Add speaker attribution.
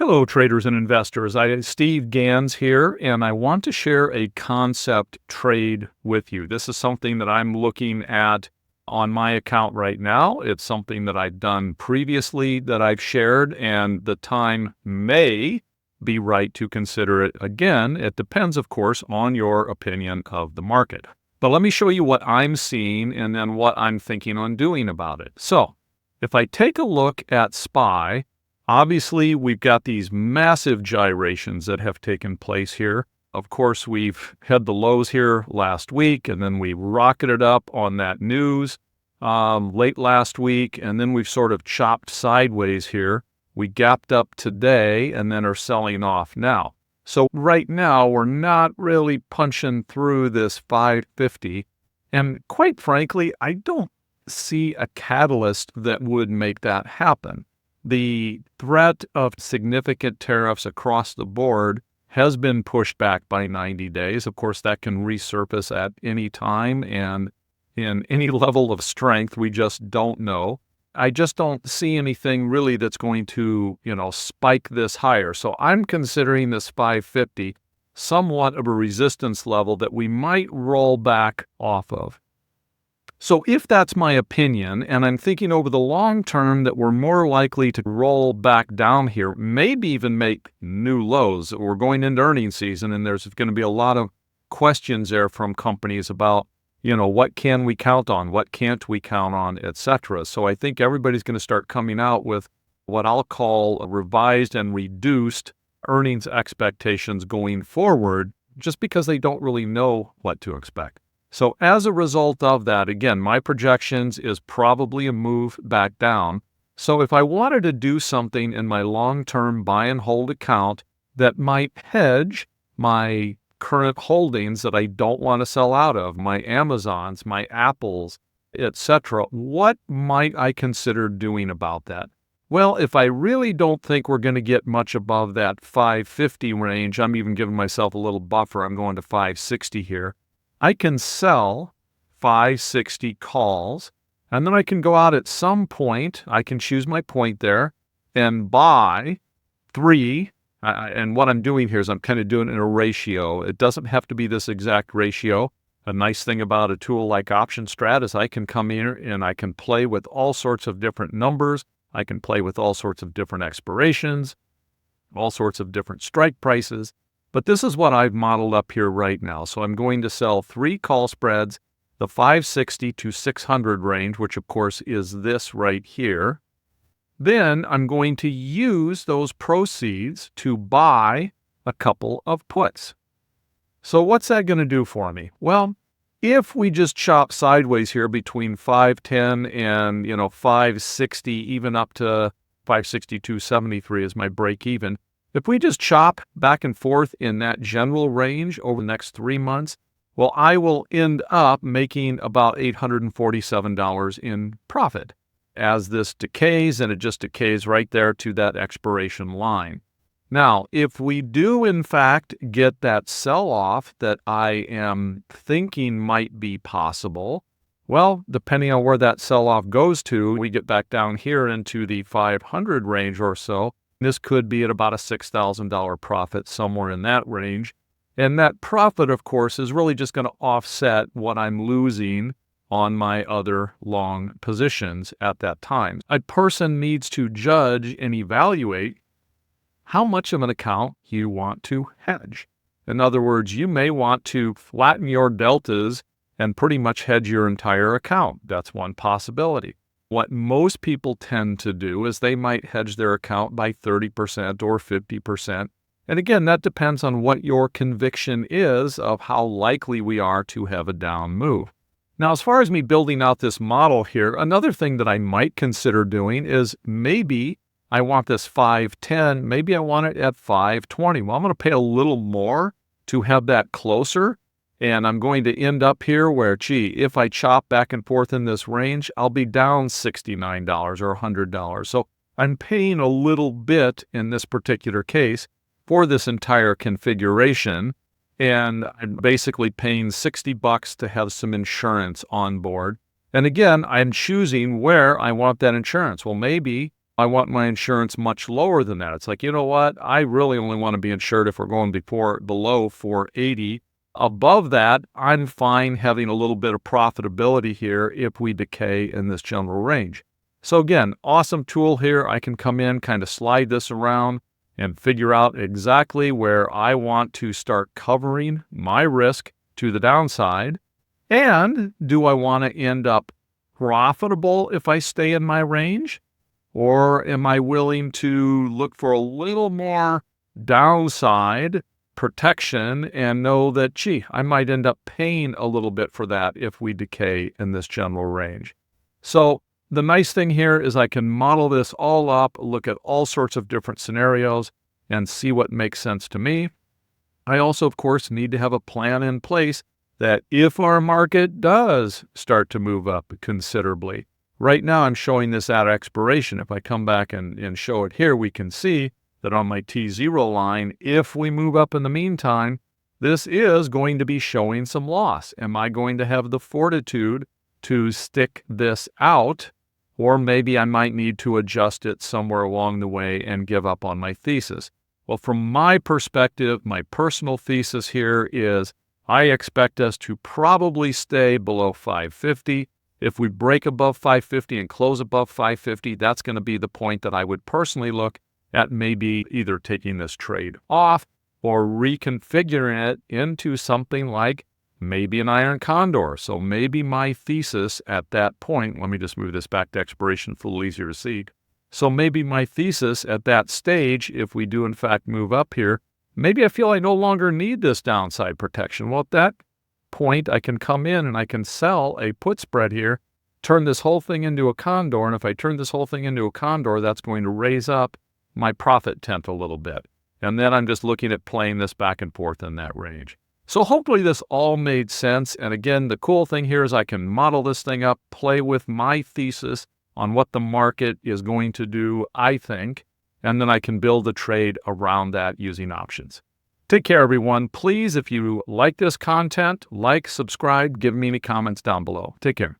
Speaker 1: Hello, traders and investors. Steve Gans here, and I want to share a concept trade with you. This is something that I'm looking at on my account right now. It's something that I've done previously that I've shared, and the time may be right to consider it again. It depends, of course, on your opinion of the market. But let me show you what I'm seeing and then what I'm thinking on doing about it. So if I take a look at SPY, obviously, we've got these massive gyrations that have taken place here. Of course, we've had the lows here last week, and then we rocketed up on that news late last week, and then we've sort of chopped sideways here. We gapped up today and then are selling off now. So right now, we're not really punching through this 550, and quite frankly, I don't see a catalyst that would make that happen. The threat of significant tariffs across the board has been pushed back by 90 days. Of course, that can resurface at any time and in any level of strength. We just don't know. I just don't see anything really that's going to, spike this higher. So I'm considering this 550 somewhat of a resistance level that we might roll back off of. So if that's my opinion, and I'm thinking over the long term that we're more likely to roll back down here, maybe even make new lows. We're going into earnings season, and there's going to be a lot of questions there from companies about, what can we count on, what can't we count on, etc. So I think everybody's going to start coming out with what I'll call a revised and reduced earnings expectations going forward, just because they don't really know what to expect. So as a result of that, again, my projections is probably a move back down. So if I wanted to do something in my long-term buy and hold account that might hedge my current holdings that I don't want to sell out of, my Amazons, my Apples, etc., what might I consider doing about that? Well, if I really don't think we're going to get much above that 550 range, I'm even giving myself a little buffer. I'm going to 560 here. I can sell 560 calls, and then I can go out at some point. I can choose my point there and buy 3. And what I'm doing here is I'm kind of doing it in a ratio. It doesn't have to be this exact ratio. A nice thing about a tool like Option Strat is I can come in and I can play with all sorts of different numbers. I can play with all sorts of different expirations, all sorts of different strike prices. But this is what I've modeled up here right now. So I'm going to sell 3 call spreads, the 560 to 600 range, which of course is this right here. Then I'm going to use those proceeds to buy a couple of puts. So what's that going to do for me? Well, if we just chop sideways here between 510 and 560, even up to 562.73 is my break even. If we just chop back and forth in that general range over the next 3 months, well, I will end up making about $847 in profit as this decays, and it just decays right there to that expiration line. Now, if we do, in fact, get that sell-off that I am thinking might be possible, well, depending on where that sell-off goes to, we get back down here into the 500 range or so. This could be at about a $6,000 profit, somewhere in that range. And that profit, of course, is really just going to offset what I'm losing on my other long positions at that time. A person needs to judge and evaluate how much of an account you want to hedge. In other words, you may want to flatten your deltas and pretty much hedge your entire account. That's one possibility. What most people tend to do is they might hedge their account by 30% or 50%. And again, that depends on what your conviction is of how likely we are to have a down move. Now, as far as me building out this model here, another thing that I might consider doing is maybe I want this 510, maybe I want it at 520. Well, I'm going to pay a little more to have that closer. And I'm going to end up here where, if I chop back and forth in this range, I'll be down $69 or $100. So I'm paying a little bit in this particular case for this entire configuration. And I'm basically paying $60 to have some insurance on board. And again, I'm choosing where I want that insurance. Well, maybe I want my insurance much lower than that. It's like, you know what? I really only want to be insured if we're going below 480. Above that, I'm fine having a little bit of profitability here if we decay in this general range. So again, awesome tool here. I can come in, kind of slide this around and figure out exactly where I want to start covering my risk to the downside. And do I want to end up profitable if I stay in my range? Or am I willing to look for a little more downside protection and know that, gee, I might end up paying a little bit for that if we decay in this general range? So the nice thing here is I can model this all up, look at all sorts of different scenarios, and see what makes sense to me. I also, of course, need to have a plan in place that if our market does start to move up considerably, right now I'm showing this at expiration. If I come back and show it here, we can see that on my T0 line, if we move up in the meantime, this is going to be showing some loss. Am I going to have the fortitude to stick this out? Or maybe I might need to adjust it somewhere along the way and give up on my thesis. Well, from my perspective, my personal thesis here is I expect us to probably stay below 550. If we break above 550 and close above 550, that's going to be the point that I would personally look at maybe either taking this trade off or reconfiguring it into something like maybe an iron condor. So maybe my thesis at that point, let me just move this back to expiration, it's a little easier to see. So maybe my thesis at that stage, if we do in fact move up here, maybe I feel I no longer need this downside protection. Well, at that point, I can come in and I can sell a put spread here, turn this whole thing into a condor. And if I turn this whole thing into a condor, that's going to raise up my profit tent a little bit. And then I'm just looking at playing this back and forth in that range. So hopefully this all made sense. And again, the cool thing here is I can model this thing up, play with my thesis on what the market is going to do, I think, and then I can build a trade around that using options. Take care, everyone. Please, if you like this content, like, subscribe, give me any comments down below. Take care.